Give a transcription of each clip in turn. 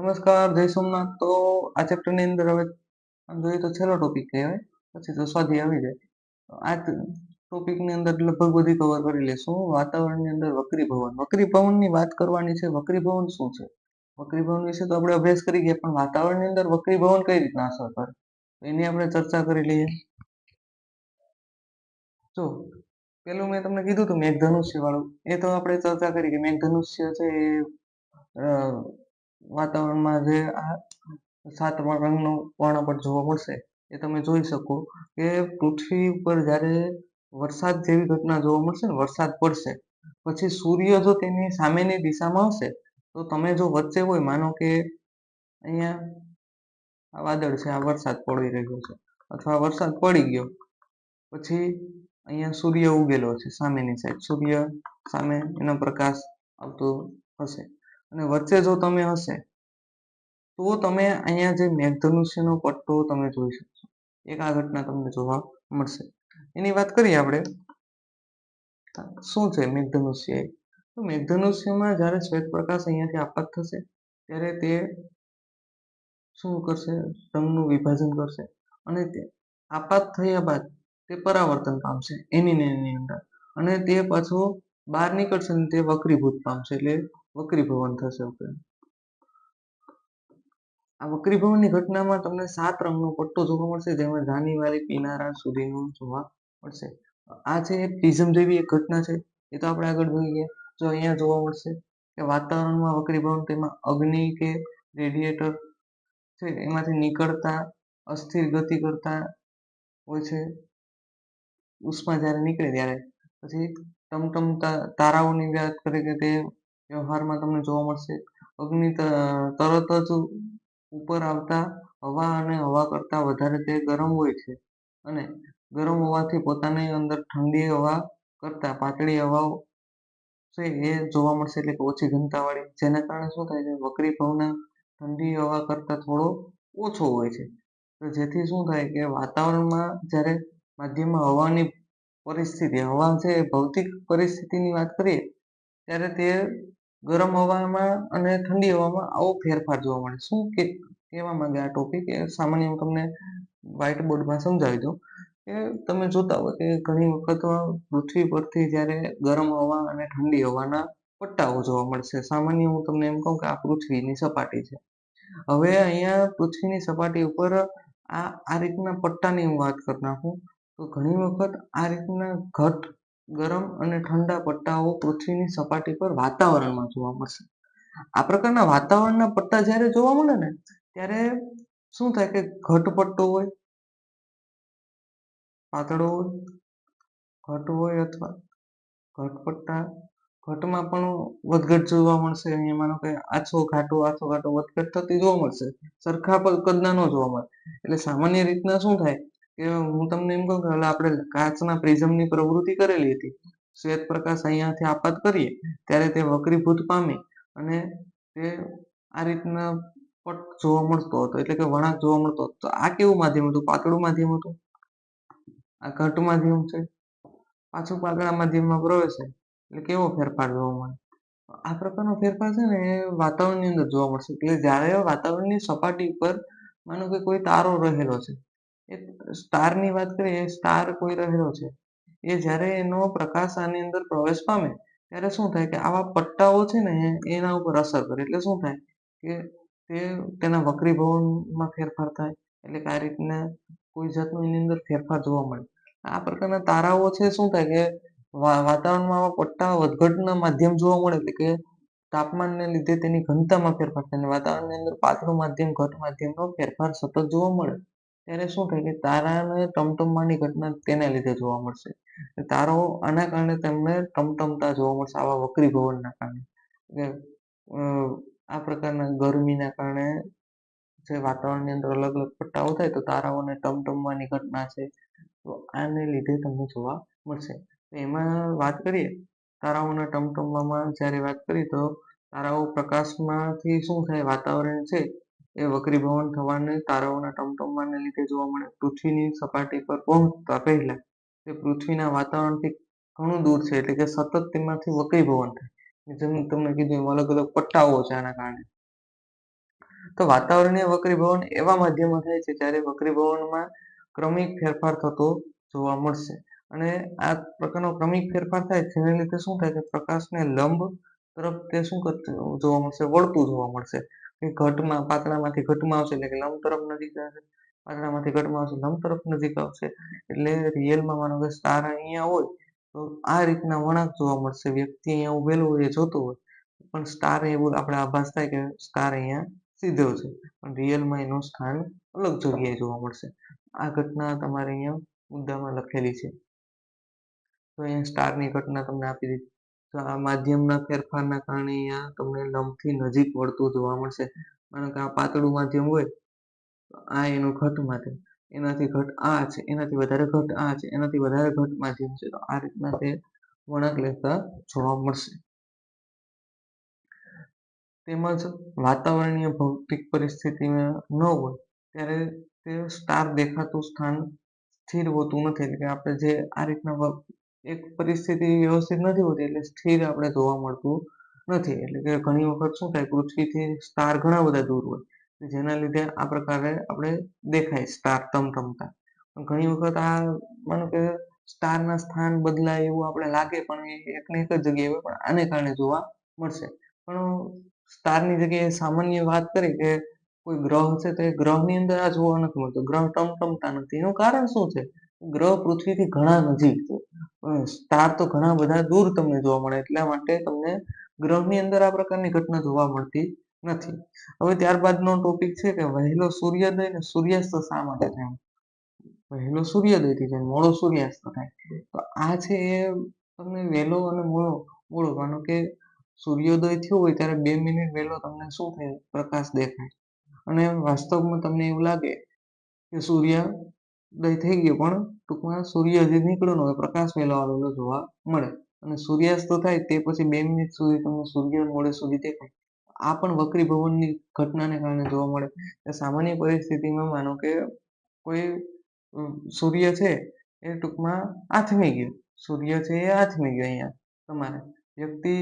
નમસ્કાર, જય સોમનાથ. તો આ ચેપ્ટરની અંદર હવે આમ જોઈએ તો છેલ્લો ટોપિક કહેવાય, પછી તો સ્વાધ્યાય આવી જાય. તો આ ટોપિકની અંદર લગભગ બધી કવર કરી લેશું. વાતાવરણની અંદર વક્રીભવન. વક્રીભવનની વાત કરવાની છે. વક્રીભવન શું છે? વક્રીભવન વિશે તો આપણે અભ્યાસ કરી ગયા, પણ વાતાવરણની અંદર વક્રીભવન કઈ રીતના અસર કરે એની આપણે ચર્ચા કરી લઈએ. જો પેલું મેં તમને કીધું હતું મેઘધનુષ્ય વાળું, એ તો આપણે ચર્ચા કરી કે મેઘધનુષ્ય છે એ વાતાવરણમાં જે આ 7 રંગનો વર્ણપટ જોવા મળશે એ તમે જોઈ શકો કે પૃથ્વી ઉપર જ્યારે વરસાદ જેવી ઘટના જોવા મળશે ને, વરસાદ પડશે પછી સૂર્ય જો તેની સામેની દિશામાં હશે તો તમે જો વચ્ચે હોય, માનો કે અહીંયા આ વાદળ છે, આ વરસાદ પડી રહ્યો છે અથવા વરસાદ પડી ગયો, પછી અહીંયા સૂર્ય ઉગેલો છે સામેની સાઈડ, સૂર્ય સામે એનો પ્રકાશ આવતો હશે અને વચ્ચે જો તમે હશે તો તમે અહીંયા જે મેઘધનુષ્યનો પટ્ટો તમે જોઈ શકશો. એક આ ઘટના તમને જોવા મળશે. એની વાત કરીએ આપણે, શું છે મેઘધનુષ્ય? તો મેઘધનુષ્યમાં જ્યારે શ્વેત પ્રકાશ અહીંયાથી આપાત થશે ત્યારે તે શું કરશે? રંગનું વિભાજન કરશે અને તે આપાત થયા બાદ તે પરાવર્તન પામશે એની અંદર, અને તે પાછો બહાર નીકળશે ને તે વક્રીભૂત પામશે, એટલે વક્રીભવન થશે. આ વક્રીભવનની ઘટનામાં તમને 7 રંગનો પટ્ટો જોવા મળશે, જેમાં નાની વાળી કિનારા સુધીનું જોવા મળશે. આ છે પ્રિઝમ જેવી એક ઘટના છે, એ તો આપણે આગળ જોઈ ગયા. જો અહીંયા જોવા મળશે કે વાતાવરણમાં વક્રીભવન, તેમાં અગ્નિ કે રેડિએટર છે એમાંથી નીકળતા અસ્થિર ગતિ કરતા હોય છે ઉષ્મા જ્યારે નીકળે ત્યારે. પછી ટમટમતા તારાઓની વાત કરીએ કે તે વ્યવહારમાં તમને જોવા મળશે. અગ્નિ તરત જ ઉપર આવતા હવા અને હવા કરતાં વધારે તે ગરમ હોય છે, અને ગરમ હોવાથી પોતાની અંદર ઠંડી હવા કરતાં પાતળી હવાઓ છે એ જોવા મળશે, એટલે કે ઓછી ઘનતાવાળી, જેના કારણે શું થાય છે, વક્રીભવન ઠંડી હવા કરતાં થોડો ઓછો હોય છે. તો જેથી શું થાય કે વાતાવરણમાં જ્યારે માધ્યમમાં હવાની પરિસ્થિતિ, હવા છે ભૌતિક પરિસ્થિતિની વાત કરીએ ત્યારે તે ગરમ હવામાં અને ઠંડી હવામાં આવો ફેરફાર જોવા મળે. શું કે કહેવા માંગે આ ટોપિક એ સામાન્ય હું તમને વ્હાઇટ બોર્ડમાં સમજાવી દઉં કે તમે જોતા હોય કે ઘણી વખત પૃથ્વી પરથી જ્યારે ગરમ હવા અને ઠંડી હવાના પટ્ટાઓ જોવા મળશે. સામાન્ય હું તમને એમ કહું કે આ પૃથ્વીની સપાટી છે. હવે અહીંયા પૃથ્વીની સપાટી ઉપર આ રીતના પટ્ટાની હું વાત કરી નાખું તો ઘણી વખત આ રીતના ઘટ ગરમ અને ઠંડા પટ્ટાઓ પૃથ્વીની સપાટી પર વાતાવરણમાં જોવા મળશે. આ પ્રકારના વાતાવરણના પટ્ટા જ્યારે જોવા મળે ને ત્યારે શું થાય કે ઘટ પટ્ટો હોય, પાતળો હોય, ઘટ હોય અથવા ઘટ પટ્ટા, ઘટમાં પણ વધઘટ જોવા મળશે. અહીંયા માનો કે આછો ઘાટો વધઘટ થતી જોવા મળશે, સરખા કદના ન જોવા મળે. એટલે સામાન્ય રીતના શું થાય કે હું તમને એમ કહું કે આપણે કાચના પ્રિઝમની પ્રવૃત્તિ કરેલી હતી. શ્વેત પ્રકાશ અહીંયાથી આપાત કરીએ ત્યારે તે વક્રીભૂત પામે અને તે આ રીતના પટ જોવા મળતો હતો, એટલે કે વળાંક જોવા મળતો હતો. તો આ કેવું માધ્યમ હતું? પાતળું માધ્યમ હતું. આ ઘટ માધ્યમ છે, પાછું પાતળા માધ્યમમાં પ્રવેશે એટલે કેવો ફેરફાર જોવા મળે? આ પ્રકારનો ફેરફાર છે ને એ વાતાવરણની અંદર જોવા મળશે. એટલે જ્યારે વાતાવરણની સપાટી ઉપર માનો કે કોઈ તારો રહેલો છે, એ સ્ટારની વાત કરીએ, સ્ટાર કોઈ રહેલો છે, એ જ્યારે એનો પ્રકાશ આની અંદર પ્રવેશ પામે ત્યારે શું થાય કે આવા પટ્ટાઓ છે ને એના ઉપર અસર કરે. એટલે શું થાય કે તે તેના વક્રીભવનમાં ફેરફાર થાય, એટલે કે આ રીતના કોઈ જાતનો એની અંદર ફેરફાર જોવા મળે. આ પ્રકારના તારાઓ છે શું થાય કે વાતાવરણમાં આવા પટ્ટા વધઘટના માધ્યમ જોવા મળે, એટલે કે તાપમાનને લીધે તેની ઘનતામાં ફેરફાર થાય અને વાતાવરણની અંદર પાતળું માધ્યમ, ઘટ માધ્યમનો ફેરફાર સતત જોવા મળે ત્યારે શું થાય કે તારાને ટમટમવાની ઘટના તેના લીધે જોવા મળશે. તારાઓ આના કારણે તેમને ટમટમતા જોવા મળશે, આવા વક્રીભવનના કારણે. એટલે આ પ્રકારના ગરમીના કારણે જે વાતાવરણની અંદર અલગ અલગ પટ્ટાઓ થાય તો તારાઓને ટમટમવાની ઘટના છે, તો આને લીધે તમને જોવા મળશે. એમાં વાત કરીએ તારાઓના ટમટમવામાં જ્યારે વાત કરીએ તો તારાઓ પ્રકાશમાંથી શું થાય, વાતાવરણ છે એ વક્રીભવન થવાને તારાઓના ટમટમવાને લીધે જોવા મળે. પૃથ્વીની સપાટી પર પહોંચતા પહેલા તે પૃથ્વીના વાતાવરણથી ઘણું દૂર છે, એટલે કે સતત તેમાંથી વક્રીભવન થાય. જેમ તમને કીધું એમ અલગ અલગ પટ્ટાઓ છે આના કારણે. તો વાતાવરણીય વક્રીભવન એવા માધ્યમમાં થાય છે જ્યારે વક્રીભવનમાં ક્રમિક ફેરફાર થતો જોવા મળશે. અને આ પ્રકારનો ક્રમિક ફેરફાર થાય જેને લીધે શું થાય કે પ્રકાશને લંબ તરફ તે શું કરતું જોવા મળશે, વળતું જોવા મળશે. ઘટમાં પાતળામાંથી ઘટમાં આવશે એટલે કે લંબ તરફ નજીક આવશે, પાતળામાંથી ઘટમાં આવશે લંબ તરફ નજીક આવશે. એટલે રિયલમાં માનો કે સ્ટાર અહીંયા હોય તો આ રીતના વળાંક જોવા મળશે. વ્યક્તિ અહીંયા ઉભેલો હોય એ જોતો હોય પણ સ્ટાર એવું આપણે આભાસ થાય કે સ્ટાર અહીંયા સીધો છે, પણ રિયલમાં એનું સ્થાન અલગ જગ્યાએ જોવા મળશે. આ ઘટના તમારે અહીંયા મુદ્દામાં લખેલી છે. તો અહીંયા સ્ટારની ઘટના તમને આપી દીધી. તો આ માધ્યમના ફેરફારના કારણે અહીંયા તમને લંબથી નજીક વળતું જોવા મળશે. માનો કે આ પાતળું માધ્યમ હોય તો આ એનું ઘટ માધ્યમ, એનાથી ઘટ આ છે, એનાથી વધારે ઘટ આ છે, એનાથી વધારે ઘટ માધ્યમ છે. તો આ રીતના તે વળાંક લેતા જોવા મળશે. તેમજ વાતાવરણીય ભૌતિક પરિસ્થિતિમાં ન હોય ત્યારે તે સ્ટાર દેખાતું સ્થાન સ્થિર હોતું નથી. એટલે કે આપણે જે આ રીતના એક પરિસ્થિતિ વ્યવસ્થિત નથી હોતી એટલે સ્થિર આપણે જોવા મળતું નથી. એટલે કે ઘણી વખત શું થાય પૃથ્વીથી સ્ટાર ઘણા બધા દૂર હોય જેના લીધે આ પ્રકારે આપણે દેખાય સ્ટાર ટમટમતા. ઘણી વખત આ માનો કે સ્ટારના સ્થાન બદલાય એવું આપણે લાગે પણ એ એકને એક જ જગ્યાએ હોય પણ આને કારણે જોવા મળશે. પણ સ્ટારની જગ્યાએ સામાન્ય વાત કરી કે કોઈ ગ્રહ છે તો એ ગ્રહની અંદર આ જોવા નથી મળતો, ગ્રહ ટમટમતા નથી. એનું કારણ શું છે? ગ્રહ પૃથ્વીથી ઘણા નજીક છે, સ્ટાર તો ઘણા બધા દૂર તમને જોવા મળે એટલા માટે તમને ગ્રહની અંદર આ પ્રકારની ઘટના જોવા મળતી નથી. હવે ત્યારબાદનો ટોપિક છે કે વહેલો સૂર્યોદય ને સૂર્યાસ્ત શા માટે થાય? વહેલો સૂર્યોદય થઈ જાય, મોડો સૂર્યાસ્ત થાય. તો આ છે એ તમને વહેલો અને મોડો માનો કે સૂર્યોદય થયો હોય ત્યારે 2 મિનિટ વહેલો તમને શું થાય પ્રકાશ દેખાય અને વાસ્તવમાં તમને એવું લાગે કે સૂર્યોદય થઈ ગયો પણ ટૂંકમાં સૂર્ય હજી નીકળ્યો ન હોય, પ્રકાશ વહેલો આવેલો જોવા મળે. અને સૂર્યાસ્ત થાય તે પછી 2 મિનિટ સુધી તમને સૂર્ય મોડે સુધી દેખાય. આ પણ વક્રીભવનની ઘટનાને કારણે જોવા મળે. સામાન્ય પરિસ્થિતિમાં માનો કે કોઈ સૂર્ય છે એ ટૂંકમાં આથમી ગયો, સૂર્ય છે એ આથમી ગયો અહીંયા તમારે વ્યક્તિ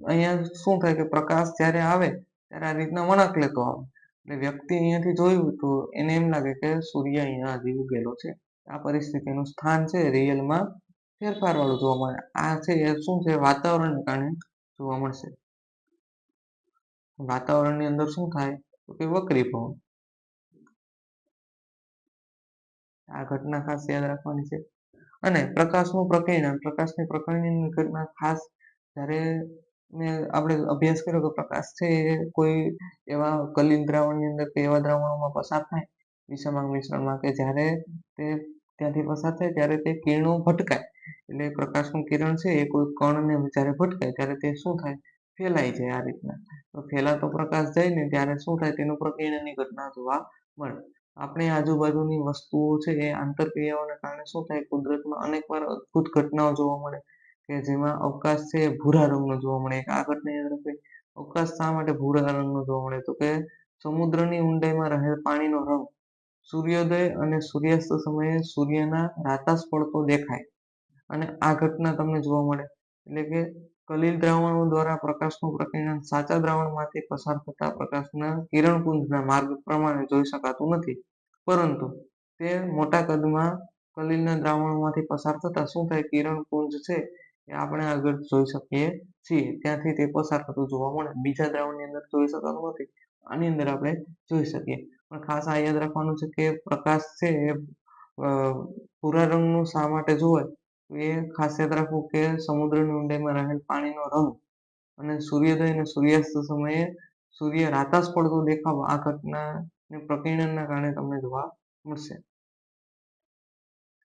અહીંયા શું થાય કે પ્રકાશ જ્યારે આવે ત્યારે આ રીતના વળાંક લેતો આવે. એટલે વ્યક્તિ અહીંયાથી જોયું તો એને એમ લાગે કે સૂર્ય અહીંયા હજી ઉગેલો છે. આ પરિસ્થિતિનું સ્થાન છે રિયલમાં ફેરફાર વાળું જોવા મળે. આ છે એ શું છે વાતાવરણને કારણે જોવા મળશે. વાતાવરણની અંદર શું થાય તો કે વક્રીભવન. આ ઘટના ખાસ યાદ રાખવાની છે. અને પ્રકાશનું પ્રકીર્ણન, પ્રકાશની પ્રકીર્ણનની ઘટના ખાસ જ્યારે આપણે અભ્યાસ કર્યો કે પ્રકાશ છે એ કોઈ એવા કલિલ દ્રાવણની અંદર કે એવા દ્રાવણોમાં પસાર થાય વિષમાંગ મિશ્રણમાં કે જ્યારે તે ત્યાંથી પસાર થાય ત્યારે તે કિરણો ભટકાય. એટલે પ્રકાશનું કિરણ છે એ કોઈ કણને જ્યારે ભટકાય ત્યારે તે શું થાય ફેલાઈ જાય આ રીતના. તો ફેલાતો પ્રકાશ જાય ને ત્યારે શું થાય તેનું પ્રકીર્ણનની ઘટના જોવા મળે. આપણી આજુબાજુની વસ્તુઓ છે એ આંતરક્રિયાઓને કારણે શું થાય કુદરતમાં અનેકવાર અદ્ભુત ઘટનાઓ જોવા મળે કે જેમાં અવકાશ છે એ ભૂરા રંગનો જોવા મળે. આ ઘટના યાદ રાખવી. અવકાશ શા માટે ભૂરા રંગનો જોવા મળે તો કે સમુદ્રની ઊંડાઈમાં રહેલ પાણીનો રંગ સૂર્યોદય અને સૂર્યાસ્ત સમયે સૂર્યના રાતાસ પડતો દેખાય અને આ ઘટના તમને જોવા મળે. એટલે કે કલિલ દ્રાવણો દ્વારા પ્રકાશનું પ્રકીર્ણન સાચા દ્રાવણમાંથી પસાર થતા પ્રકાશના કિરણપુંજના માર્ગ પ્રમાણે જોઈ શકાતું નથી, પરંતુ તે મોટા કદમાં કલિલના દ્રાવણોમાંથી પસાર થતા શું થાય કિરણપુંજ છે એ આપણે આગળ જોઈ શકીએ છીએ. ત્યાંથી તે પસાર થતું જોવા મળે. બીજા દ્રાવણની અંદર જોઈ શકાતું નથી, આની અંદર આપણે જોઈ શકીએ. પણ ખાસ આ યાદ રાખવાનું છે કે પ્રકાશ છે એ ભૂરા રંગનું શા માટે જોવાય એ ખાસ યાદ રાખવું કે સમુદ્રની ઊંડાઈમાં રહેલ પાણીનો રંગ અને સૂર્યોદય અને સૂર્યાસ્ત સમયે સૂર્ય રાતાસ પડતો દેખાવ આ ઘટના પ્રકીર્ણનના કારણે તમને જોવા મળશે.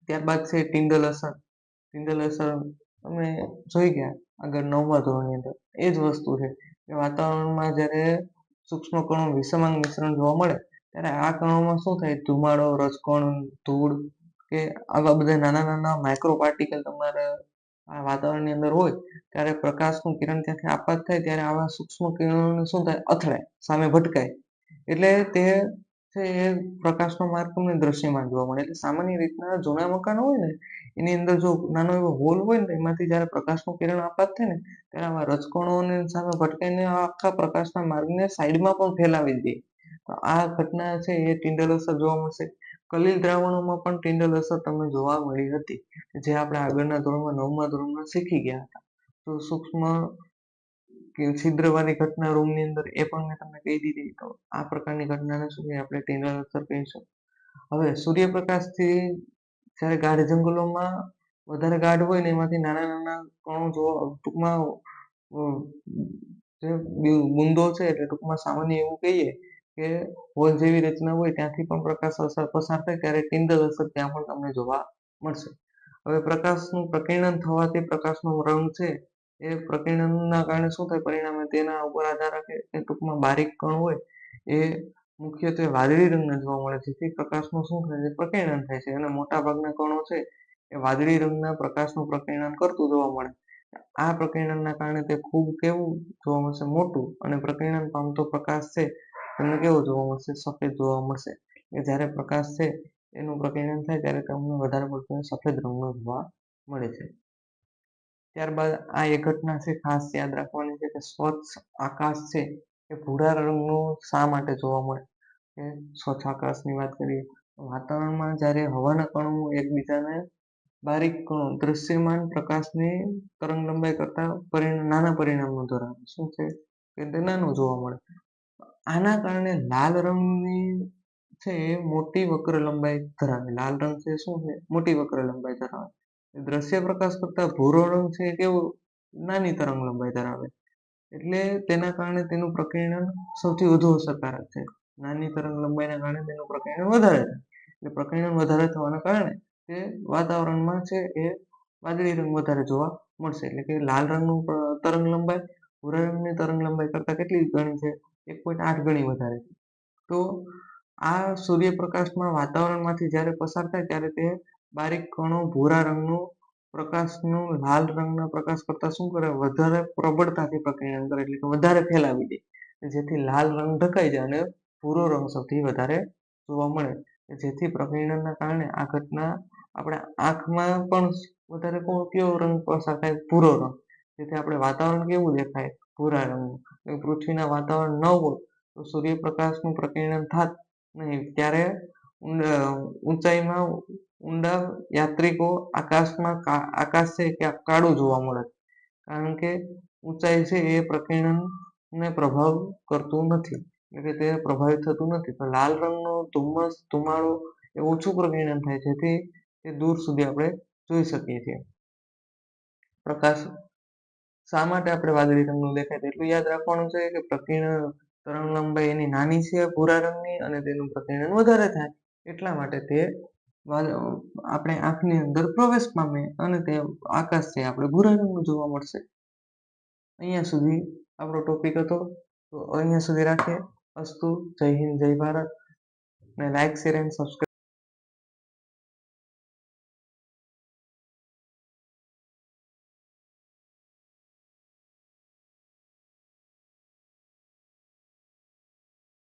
ત્યારબાદ છે ટિન્ડલ અસર. ટિન્ડલ અસર તમે જોઈ ગયા આગળ 9મા ધોરણની અંદર. એ જ વસ્તુ છે કે વાતાવરણમાં જ્યારે સૂક્ષ્મ કણો વિષમાંગ મિશ્રણ જોવા મળે ત્યારે આ કણોમાં શું થાય ધુમાડો, રજકણ, ધૂળ કે આવા બધા નાના નાના માઇક્રો પાર્ટિકલ તમારા આ વાતાવરણની અંદર હોય ત્યારે પ્રકાશનું કિરણ ત્યાંથી આપાત થાય ત્યારે આવા સૂક્ષ્મ કિરણોને શું થાય અથડાય, સામે ભટકાય. એટલે તે છે એ પ્રકાશનો માર્ગ તમને દ્રશ્યમાન જોવા મળે. એટલે સામાન્ય રીતના જૂના મકાનો હોય ને એની અંદર જો નાનો એવો હોલ હોય ને એમાંથી જ્યારે પ્રકાશનું કિરણ આપાત થાય ને ત્યારે આવા રજકણોને સામે ભટકાઈને આખા પ્રકાશના માર્ગને સાઈડમાં પણ ફેલાવી દે. તો તો આ ઘટના છે એ ટિન્ડલ અસર જોવા મળશે. કલિલ દ્રાવણોમાં પણ ટિન્ડલ અસર તમને જોવા મળી હતી, જે આપણે આગળના ધોરણમાં 9મા ધોરણમાં શીખી ગયા હતા. તો સૂક્ષ્મ કે છિદ્રવાળી ઘટના રૂમની અંદર એ પણ મેં તમને કહી દીધી. તો આ પ્રકારની ઘટનાને શું કહીએ આપણે ટિન્ડલ અસર કહીશું. હવે સૂર્યપ્રકાશથી જ્યારે ગાઢ જંગલોમાં વધારે ગાઢ હોય ને એમાંથી નાના નાના કણો જોવા ટૂંકમાં જે બુંદો છે એટલે ટૂંકમાં સામાન્ય એવું કહીએ કે હોલ જેવી રચના હોય ત્યાંથી પણ પ્રકાશ અસર પસાર થાય ત્યારે ટિન્ડલ અસર ત્યાં પણ તમને જોવા મળશે. હવે પ્રકાશનું પ્રકીર્ણન થવાથી પ્રકાશનો રંગ છે એ પ્રકીર્ણનના કારણે શું થાય પરિણામે તેના ઉપર આધાર રાખે એ ટૂંકમાં બારીક કણ હોય એ મુખ્યત્વે વાદળી રંગના જોવા મળે છે. જેથી પ્રકાશનું શું થાય છે પ્રકીર્ણન થાય છે અને મોટા ભાગના કણો છે એ વાદળી રંગના પ્રકાશનું પ્રકીર્ણન કરતું જોવા મળે. આ પ્રકીર્ણનના કારણે તે ખૂબ કેવું જોવા મળશે મોટું, અને પ્રકીર્ણન પામતો પ્રકાશ છે તમને કેવો જોવા મળશે સફેદ જોવા મળશે. કે જ્યારે પ્રકાશ છે એનું પ્રકીર્ણન થાય ત્યારે તમને વધારે પડતો સફેદ રંગનો જોવા મળે છે. ત્યારબાદ આ એક ઘટના છે ખાસ યાદ રાખવાની છે કે સ્વચ્છ આકાશ છે એ ભૂરા રંગનું શા માટે જોવા મળે. કે સ્વચ્છ આકાશની વાત કરીએ તો વાતાવરણમાં જ્યારે હવાના કણો એકબીજાને બારીક કણો દૃશ્યમાન પ્રકાશની તરંગલંબાઇ કરતા નાના પરિમાણો ધરાવે શું છે કે તે નાનું જોવા મળે. આના કારણે લાલ રંગની છે એ મોટી વક્ર લંબાઈ ધરાવે. લાલ રંગ છે શું છે મોટી વક્ર લંબાઈ ધરાવે. દ્રશ્ય પ્રકાશ કરતા ભૂરો રંગ છે એ કેવો નાની તરંગ લંબાઈ ધરાવે. એટલે તેના કારણે તેનું પ્રકીર્ણન સૌથી વધુ અસરકારક છે. નાની તરંગ લંબાઈના કારણે તેનું પ્રકીર્ણન વધારે થાય. એટલે પ્રકીર્ણન વધારે થવાના કારણે તે વાતાવરણમાં છે એ વાદળી રંગ વધારે જોવા મળશે. એટલે કે લાલ રંગનું તરંગ લંબાઈ ભૂરા રંગની તરંગ લંબાઈ કરતા કેટલી ગણી છે 1.8 ગણી વધારે છે. તો આ સૂર્યપ્રકાશમાં વાતાવરણમાંથી જ્યારે પસાર થાય ત્યારે તે બારીક કણો ભૂરા રંગનું પ્રકાશનું લાલ રંગના પ્રકાશ કરતા શું કરે વધારે પ્રબળતાથી પ્રકીર્ણન કરે એટલે કે વધારે ફેલાવી દે, જેથી લાલ રંગ ઢકાઈ જાય અને ભૂરો રંગ સૌથી વધારે જોવા મળે. જેથી પ્રકીર્ણનના કારણે આ ઘટના આપણે આંખમાં પણ વધારે કયો રંગ પસાર થાય ભૂરો રંગ. જેથી આપણે વાતાવરણ કેવું દેખાય ભૂરા રંગનું. પૃથ્વીના વાતાવરણ ન હોય તો સૂર્યપ્રકાશનું પ્રકીર્ણન થાત નહીં ત્યારે ઊંચાઈમાં ઊંડા યાત્રિકો આકાશમાં આકાશ છે કે કાળું જોવા મળે. કારણ કે ઊંચાઈ છે એ પ્રકીર્ણનને પ્રભાવ કરતું નથી, એટલે કે તે પ્રભાવિત થતું નથી. તો લાલ રંગનો ધુમ્મસ ધુમાડો એ ઓછું પ્રકીર્ણન થાય જેથી તે દૂર સુધી આપણે જોઈ શકીએ છીએ. પ્રકાશ શા માટે આપણે વાદળી રંગનું દેખાય એટલું યાદ રાખવાનું છે કે પ્રકીર્ણન તરંગ લંબાઈ એની નાની છે ભૂરા રંગની અને તેનું પ્રકીર્ણન વધારે થાય એટલા માટે તે આપણે આંખની અંદર પ્રવેશ પામે અને તે આકાશ છે આપણે ભૂરા રંગનું જોવા મળશે. અહીંયા સુધી આપણો ટોપિક હતો. તો અહીંયા સુધી રાખીએ. અસ્તુ. જય હિન્દ, જય ભારત. ને લાઈક, શેર એન્ડ સબસ્ક્રાઈબ